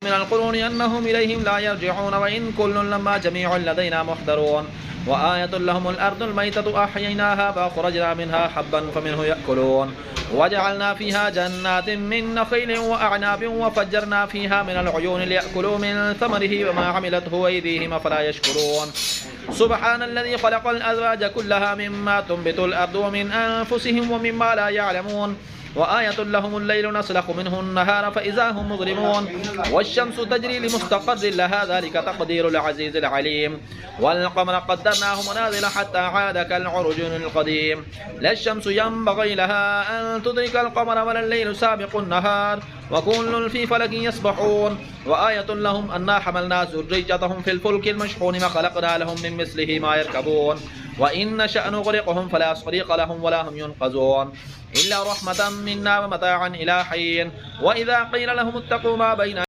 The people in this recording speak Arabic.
من القرون أنهم إليهم لا يرجعون وإن كل لما جميع لدينا محضرون وآية لهم الأرض الميتة أحييناها فأخرجنا منها حبا فمنه يأكلون وجعلنا فيها جنات من نخيل وأعناب وفجرنا فيها من العيون ليأكلوا من ثمره وما عملته أيديهم أفلا يشكرون سبحان الذي خلق الأزواج كلها مما تنبت الأرض ومن أنفسهم ومما لا يعلمون وآية لهم الليل نسلخ منه النهار فإذا هم مظلمون والشمس تجري لمستقر لها ذلك تقدير العزيز العليم والقمر قدرناه منازل حتى عاد كالعرجون القديم لا الشمس ينبغي لها أن تدرك القمر ولا الليل سابق النهار وكل في فلك يسبحون وآية لهم أنا حملنا ذريتهم في الفلك المشحون وخلقنا لهم من مثله ما يركبون وإن نشأ نغرقهم فلا صريخ لهم ولا هم ينقذون إلا رحمة منا ومتاعا إلى حين وإذا قيل لهم اتقوا ما بين